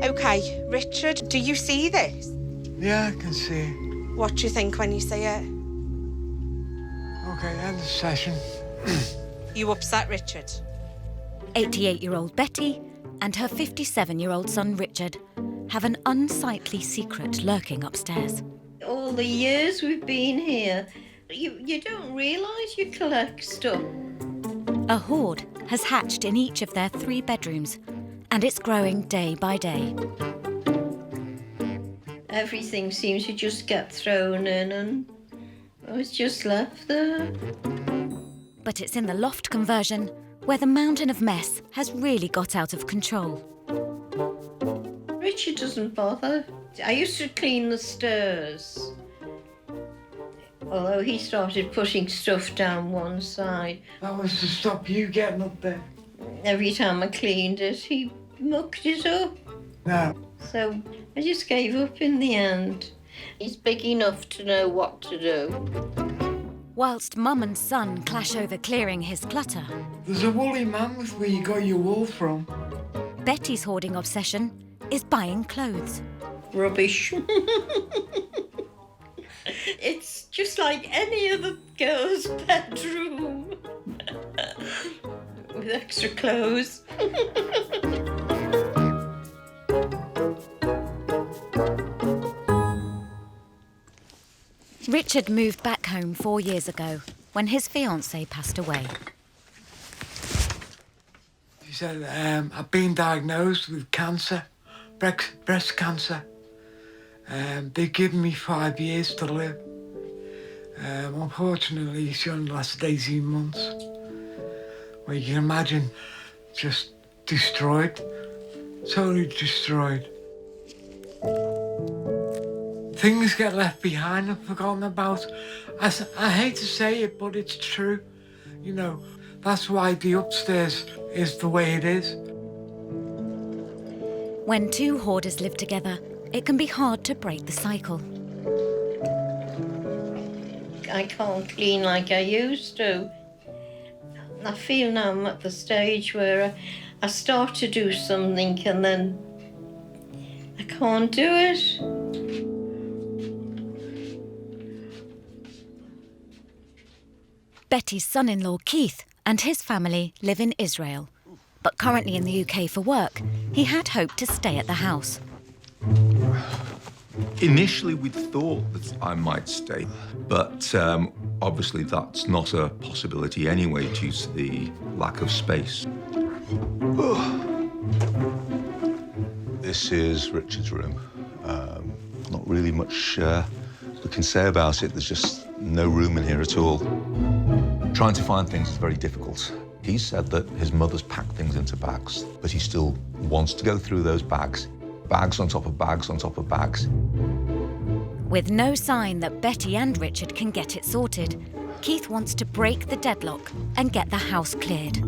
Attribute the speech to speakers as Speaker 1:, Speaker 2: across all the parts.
Speaker 1: OK, Richard, do you see this?
Speaker 2: Yeah, I can see it.
Speaker 1: What do you think when you see it?
Speaker 2: OK, end of session.
Speaker 1: You upset, Richard?
Speaker 3: 88-year-old Betty and her 57-year-old son Richard have an unsightly secret lurking upstairs.
Speaker 4: All the years we've been here, you don't realise you collect stuff.
Speaker 3: A hoard has hatched in each of their 3 bedrooms, and it's growing day by day.
Speaker 4: Everything seems to just get thrown in and it's just left there.
Speaker 3: But it's in the loft conversion where the mountain of mess has really got out of control.
Speaker 4: Richard doesn't bother. I used to clean the stairs. Although he started putting stuff down one side.
Speaker 2: That was to stop you getting up there.
Speaker 4: Every time I cleaned it, he mucked it up.
Speaker 2: No.
Speaker 4: So I just gave up in the end. He's big enough to know what to do.
Speaker 3: Whilst Mum and son clash over clearing his clutter,
Speaker 2: There's a woolly mammoth where you got your wool from.
Speaker 3: Betty's hoarding obsession is buying clothes.
Speaker 4: Rubbish. It's just like any other girl's bedroom. With extra clothes.
Speaker 3: Richard moved back home 4 years ago when his fiancée passed away.
Speaker 2: She said, I've been diagnosed with cancer, breast cancer. They've given me 5 years to live. Unfortunately, she only lasted 18 months. Well, you can imagine, just destroyed, totally destroyed. Things get left behind and forgotten about. I hate to say it, but it's true. You know, that's why the upstairs is the way it is.
Speaker 3: When 2 hoarders live together, it can be hard to break the cycle.
Speaker 4: I can't clean like I used to. I feel now I'm at the stage where I start to do something and then I can't do it.
Speaker 3: Betty's son-in-law Keith and his family live in Israel, but currently in the UK for work. He had hoped to stay at the house.
Speaker 5: Initially, we thought that I might stay, but obviously that's not a possibility anyway due to the lack of space.
Speaker 6: This is Richard's room. Not really much we can say about it. There's just no room in here at all. Trying to find things is very difficult. He said that his mother's packed things into bags, but he still wants to go through those bags. Bags on top of bags on top of bags.
Speaker 3: With no sign that Betty and Richard can get it sorted, Keith wants to break the deadlock and get the house cleared.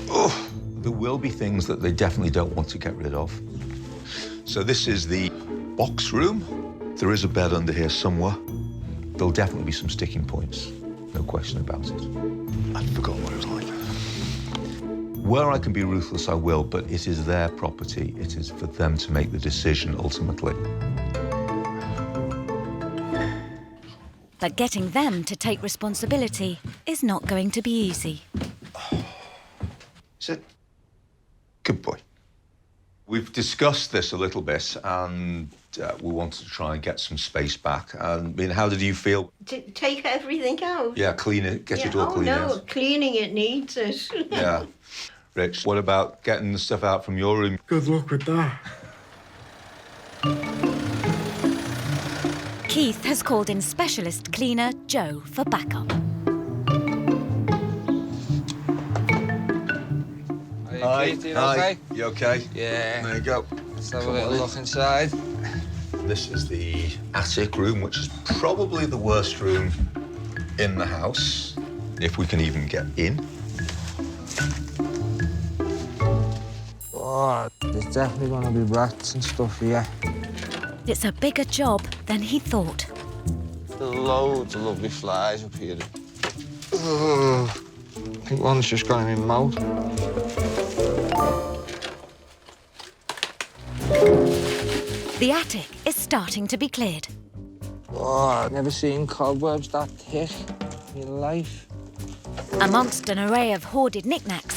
Speaker 6: Oh, there will be things that they definitely don't want to get rid of. So this is the box room. There is a bed under here somewhere. There'll definitely be some sticking points, no question about it. I'd forgotten what it was like. Where I can be ruthless, I will, but it is their property. It is for them to make the decision, ultimately.
Speaker 3: But getting them to take responsibility is not going to be easy.
Speaker 6: Is it? Good boy. We've discussed this a little bit, and we wanted to try and get some space back. I mean, how did you feel?
Speaker 4: To take everything out?
Speaker 6: Yeah, clean it, get it all clean out.
Speaker 4: Oh, no, cleaning it needs it.
Speaker 6: Yeah. Rich, what about getting the stuff out from your room?
Speaker 2: Good luck with that.
Speaker 3: Keith has called in specialist cleaner Joe for backup.
Speaker 6: Hi.
Speaker 7: Keith, you
Speaker 6: Hi.
Speaker 7: okay?
Speaker 6: You okay?
Speaker 7: Yeah.
Speaker 6: There you go.
Speaker 7: Let's have a
Speaker 6: Come
Speaker 7: little
Speaker 6: on in.
Speaker 7: look inside.
Speaker 6: This is the attic room, which is probably the worst room in the house, if we can even get in.
Speaker 7: Oh, there's definitely going to be rats and stuff here.
Speaker 3: It's a bigger job than he thought.
Speaker 7: There's loads of lovely flies up here. Ugh. I think one's just gone in my mouth.
Speaker 3: The attic is starting to be cleared.
Speaker 7: Oh, I've never seen cobwebs that thick in my life.
Speaker 3: Amongst an array of hoarded knickknacks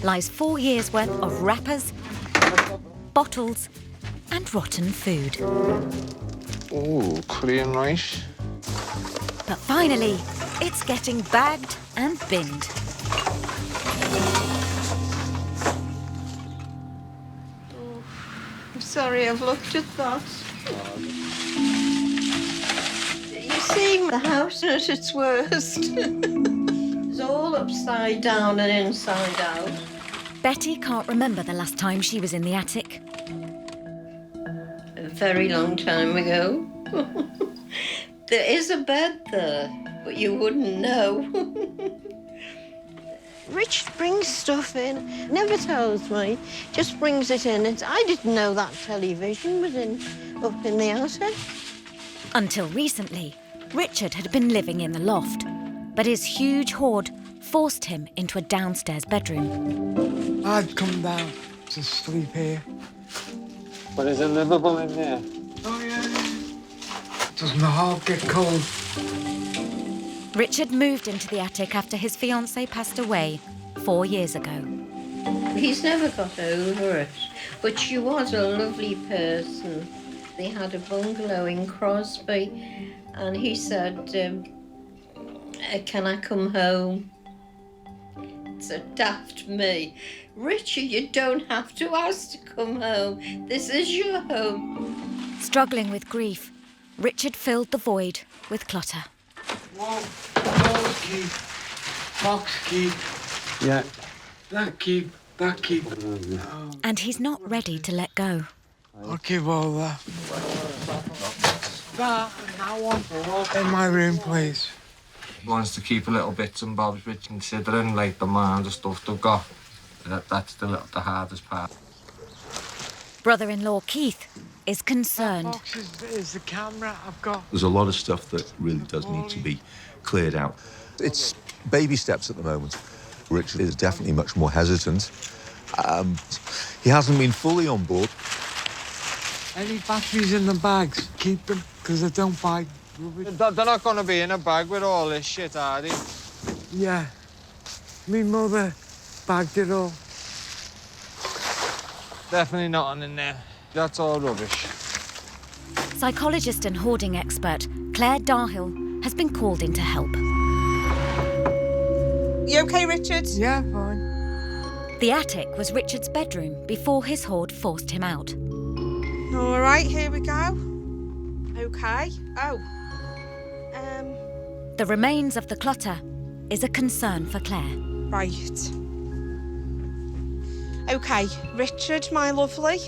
Speaker 3: lies 4 years' worth of wrappers, bottles and rotten food.
Speaker 7: Oh, clean nice.
Speaker 3: But finally, it's getting bagged and binned.
Speaker 4: I'm sorry I've looked at that. You see, the house at its worst. It's all upside down and inside out.
Speaker 3: Betty can't remember the last time she was in the attic.
Speaker 4: A very long time ago. There is a bed there, but you wouldn't know. Rich brings stuff in, never tells me, just brings it in. I didn't know that television was up in the attic.
Speaker 3: Until recently, Richard had been living in the loft, but his huge hoard forced him into a downstairs bedroom.
Speaker 2: I'd come down to sleep here.
Speaker 7: But is it livable in there?
Speaker 2: Oh, yeah. Doesn't the heart get cold?
Speaker 3: Richard moved into the attic after his fiancée passed away 4 years ago.
Speaker 4: He's never got over it, but she was a lovely person. They had a bungalow in Crosby, and he said, can I come home? It's a daft me. Richard, you don't have to ask to come home. This is your home.
Speaker 3: Struggling with grief, Richard filled the void with clutter.
Speaker 2: Whoa, key, box key,
Speaker 7: Yeah.
Speaker 2: that key.
Speaker 3: And he's not ready to let go.
Speaker 2: I'll keep all that. That and that one in my room, please.
Speaker 7: Wants to keep a little bits and bobs, which considering like the amount of stuff they've got, that's the hardest part.
Speaker 3: Brother-in-law Keith is
Speaker 2: That
Speaker 3: concerned.
Speaker 2: box is the camera I've got.
Speaker 5: There's a lot of stuff that really does need to be cleared out.
Speaker 6: It's baby steps at the moment. Richard is definitely much more hesitant. He hasn't been fully on board.
Speaker 2: Any batteries in the bags, keep them, because I don't buy rubbish.
Speaker 7: They're not going to be in a bag with all this shit, are they?
Speaker 2: Yeah. Me mother bagged it all.
Speaker 7: Definitely nothing in there. That's all rubbish.
Speaker 3: Psychologist and hoarding expert Claire Darhill has been called in to help.
Speaker 1: You okay, Richard?
Speaker 2: Yeah, fine.
Speaker 3: The attic was Richard's bedroom before his hoard forced him out.
Speaker 1: All right, here we go. Okay. Oh.
Speaker 3: The remains of the clutter is a concern for Claire.
Speaker 1: Right. Okay, Richard, my lovely.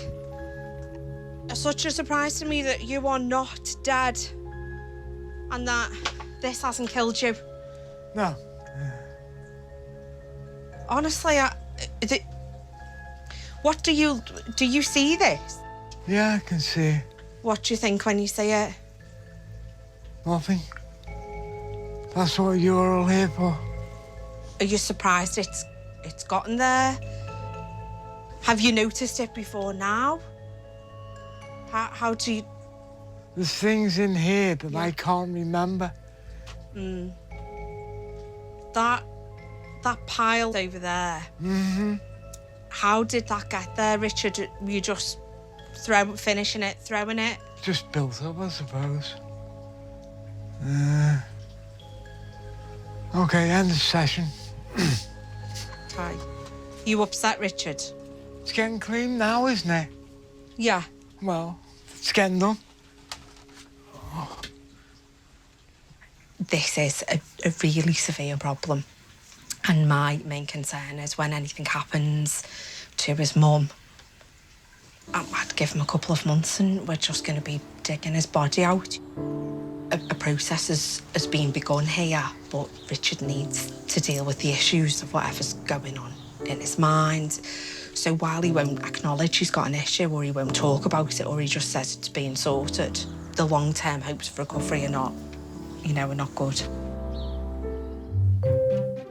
Speaker 1: It's such a surprise to me that you are not dead and that this hasn't killed you.
Speaker 2: No.
Speaker 1: Honestly, what do you see this?
Speaker 2: Yeah, I can see it.
Speaker 1: What do you think when you see it?
Speaker 2: Nothing. That's what you're all here for.
Speaker 1: Are you surprised it's gotten there? Have you noticed it before now? How do you...
Speaker 2: There's things in here that I can't remember.
Speaker 1: That pile over there.
Speaker 2: Mm-hmm.
Speaker 1: How did that get there, Richard? Were you just finishing it, throwing it?
Speaker 2: Just built up, I suppose. Okay, end of session.
Speaker 1: Okay. You upset, Richard?
Speaker 2: It's getting clean now, isn't it?
Speaker 1: Yeah.
Speaker 2: Well, it's getting done.
Speaker 1: This is a really severe problem. And my main concern is when anything happens to his mum, I'd give him a couple of months and we're just going to be digging his body out. A process has been begun here, but Richard needs to deal with the issues of whatever's going on in his mind. So while he won't acknowledge he's got an issue, or he won't talk about it, or he just says it's being sorted, the long-term hopes of recovery are not good.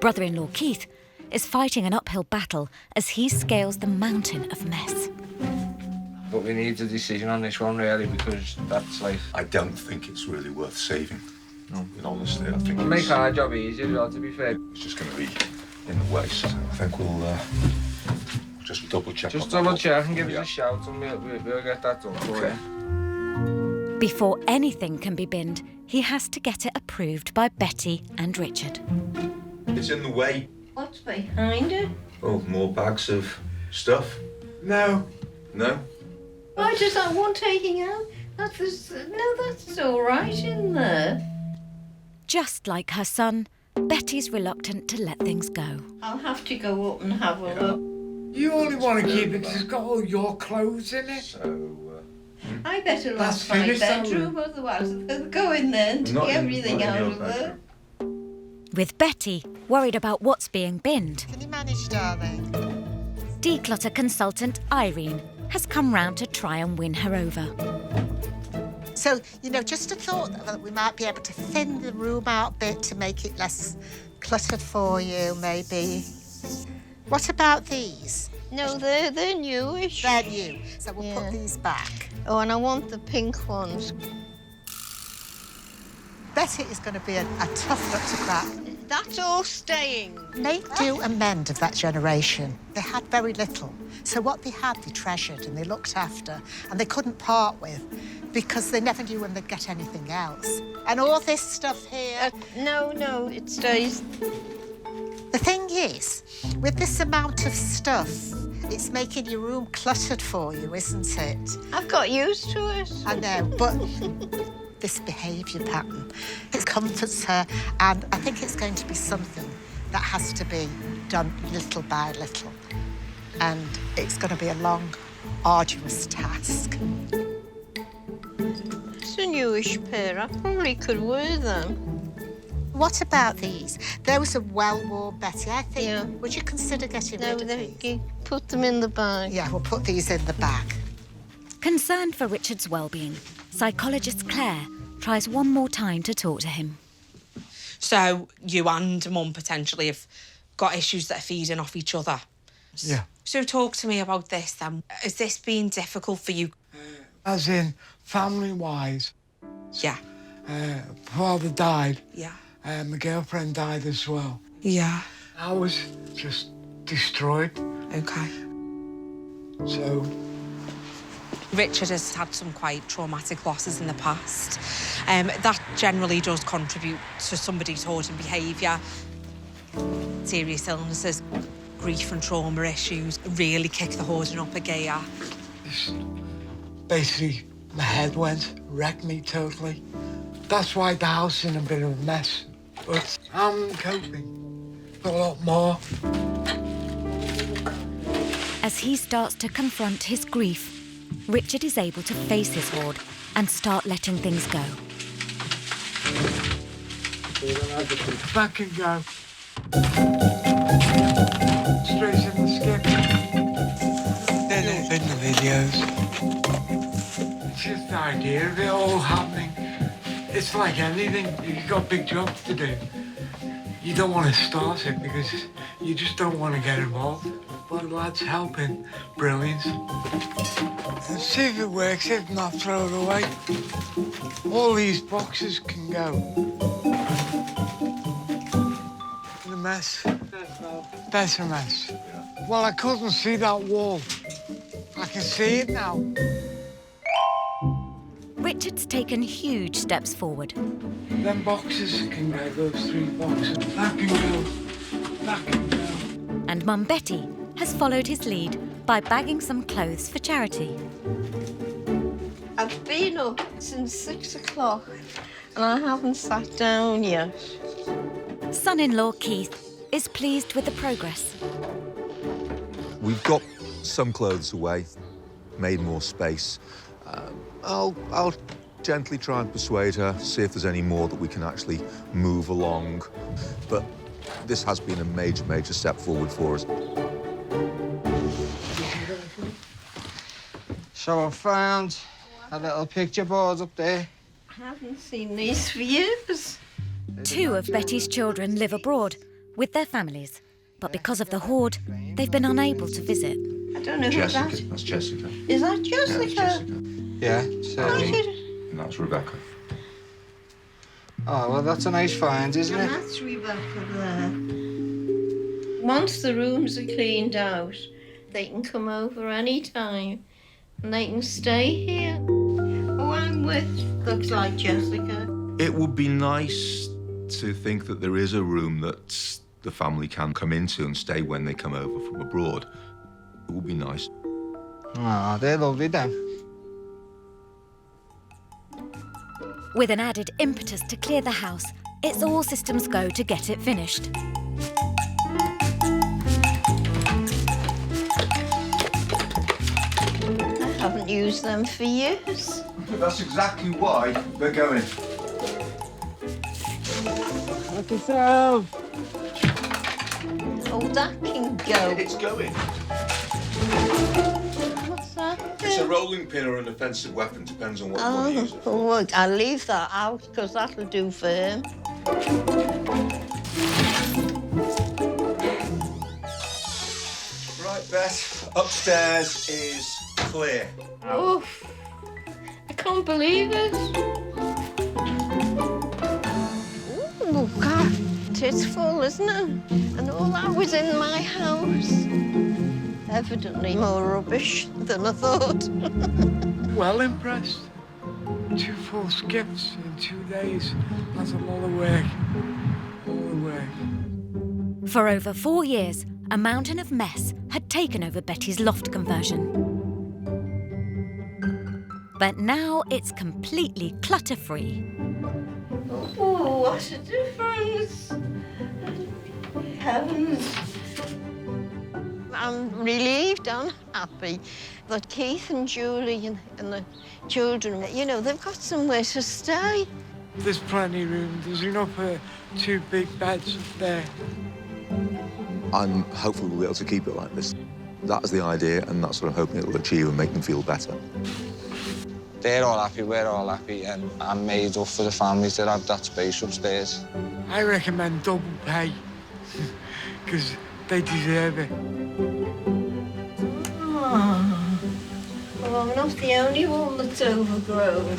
Speaker 3: Brother-in-law Keith is fighting an uphill battle as he scales the mountain of mess.
Speaker 7: But we need a decision on this one, really, because that's like...
Speaker 6: I don't think it's really worth saving.
Speaker 7: No.
Speaker 6: Honestly, I think
Speaker 7: It'll make our job easier, well, to be fair.
Speaker 6: it's just going to be in the way, so I think we'll just double-check.
Speaker 7: Just double-check and give us a shout, and we'll get that done for you.
Speaker 3: Before anything can be binned, he has to get it approved by Betty and Richard.
Speaker 6: It's in the way.
Speaker 4: What's behind it?
Speaker 6: Oh, more bags of stuff?
Speaker 2: No.
Speaker 6: No?
Speaker 4: Why does that want taking out? That's all right in there.
Speaker 3: Just like her son, Betty's reluctant to let things go.
Speaker 4: I'll have to go up and have a look.
Speaker 2: You only want to keep it because it's got all your clothes in it.
Speaker 6: So,
Speaker 4: I better lock
Speaker 2: That's
Speaker 4: my
Speaker 2: finished,
Speaker 4: bedroom, otherwise they'll go in there and take everything out of there.
Speaker 3: With Betty worried about what's being binned,
Speaker 8: Can you manage, darling?
Speaker 3: declutter consultant Irene has come round to try and win her over.
Speaker 8: So, you know, just a thought that we might be able to thin the room out a bit to make it less cluttered for you, maybe. What about these?
Speaker 4: No, they're newish.
Speaker 8: They're new, so we'll put these back.
Speaker 4: Oh, and I want the pink ones.
Speaker 8: Betty is going to be a tough nut to crack.
Speaker 4: That's all staying.
Speaker 8: Make do and mend of that generation. They had very little, so what they had they treasured and they looked after, and they couldn't part with because they never knew when they'd get anything else. And all this stuff here...
Speaker 4: No, it stays.
Speaker 8: The thing is, with this amount of stuff, it's making your room cluttered for you, isn't it?
Speaker 4: I've got used to it.
Speaker 8: I know, but this behaviour pattern, it comforts her, and I think it's going to be something that has to be done little by little. And it's going to be a long, arduous task.
Speaker 4: It's a newish pair. I probably could wear them.
Speaker 8: What about these? Those are well-worn, Betty. I think,
Speaker 4: Yeah.
Speaker 8: would you consider getting
Speaker 4: No,
Speaker 8: rid of these?
Speaker 4: you put them in the bag.
Speaker 8: Yeah, we'll put these in the bag.
Speaker 3: Concerned for Richard's well-being, psychologist Claire tries one more time to talk to him.
Speaker 1: So you and Mum potentially have got issues that are feeding off each other.
Speaker 2: Yeah.
Speaker 1: So talk to me about this then. Has this been difficult for you?
Speaker 2: As in, family-wise,
Speaker 1: Yeah.
Speaker 2: father died.
Speaker 1: Yeah.
Speaker 2: My girlfriend died as well.
Speaker 1: Yeah.
Speaker 2: I was just destroyed.
Speaker 1: Okay.
Speaker 2: So,
Speaker 1: Richard has had some quite traumatic losses in the past. That generally does contribute to somebody's hoarding behaviour. Serious illnesses, grief and trauma issues really kick the hoarding up a gear.
Speaker 2: just basically, my head wrecked me totally. That's why the house is in a bit of a mess. But I'm coping a lot more.
Speaker 3: As he starts to confront his grief, Richard is able to face his hoard and start letting things go.
Speaker 2: Back and go. Straight in the skip. Then in the videos. It's just the idea of it all happening. It's like anything, you've got big jobs to do. You don't want to start it because you just don't want to get involved. But lads helping, brilliant. Let's see if it works, if not, throw it away. All these boxes can go. The mess. That's a mess. Well, I couldn't see that wall. I can see it now.
Speaker 3: Richard's taken huge steps forward.
Speaker 2: Them boxes can go, those 3 boxes. That can go. That can go.
Speaker 3: And Mum Betty has followed his lead by bagging some clothes for charity.
Speaker 4: I've been up since 6 o'clock and I haven't sat down yet.
Speaker 3: Son-in-law Keith is pleased with the progress.
Speaker 6: We've got some clothes away, made more space. I'll gently try and persuade her, see if there's any more that we can actually move along. But this has been a major, major step forward for us.
Speaker 7: So I found a little picture board up there.
Speaker 4: I haven't seen these for years.
Speaker 3: 2 of Betty's children live abroad with their families, but because of the hoard, they've been unable to visit.
Speaker 4: I don't know
Speaker 5: Jessica.
Speaker 4: who that is.
Speaker 5: That's Jessica.
Speaker 4: Is that Jessica?
Speaker 5: Yeah, that's Jessica.
Speaker 7: Yeah,
Speaker 5: And that's Rebecca.
Speaker 7: Oh, well, that's a nice find, isn't
Speaker 4: And
Speaker 7: it?
Speaker 4: that's Rebecca there. Once the rooms are cleaned out, they can come over any time and they can stay here. Oh, I'm with, looks like Jessica.
Speaker 5: It would be nice to think that there is a room that the family can come into and stay when they come over from abroad. It would be nice.
Speaker 7: Oh, they're lovely, then.
Speaker 3: With an added impetus to clear the house, it's all systems go to get it finished.
Speaker 4: I haven't used them for years.
Speaker 5: That's exactly why we're going.
Speaker 7: Look yourself.
Speaker 4: Oh, that can go.
Speaker 5: It's going.
Speaker 4: What's that?
Speaker 5: It's a rolling pin or an offensive weapon, depends on what you want to use it for.
Speaker 4: Oh, well, I'll leave that out because that'll do for him.
Speaker 5: Right, Beth, upstairs is clear.
Speaker 4: Oh, I can't believe it. Oh, God, it's full, isn't it? And all that was in my house. Evidently more rubbish than I thought.
Speaker 2: Well impressed. 2 full skips in 2 days. That's a lot of work. A lot of work.
Speaker 3: For over 4 years, a mountain of mess had taken over Betty's loft conversion. But now it's completely clutter-free.
Speaker 4: Oh, what a difference. Heavens. I'm relieved, I'm happy. But Keith and Julie and the children, you know, they've got somewhere to stay.
Speaker 2: There's plenty of room. There's enough for 2 big beds up there.
Speaker 6: I'm hopeful we'll be able to keep it like this. That is the idea, and that's what I'm hoping it'll achieve and make them feel better.
Speaker 7: They're all happy, we're all happy, and I'm made up for the families that have that space upstairs.
Speaker 2: I recommend double pay because they deserve it.
Speaker 4: Oh, well, I'm not the only one that's overgrown.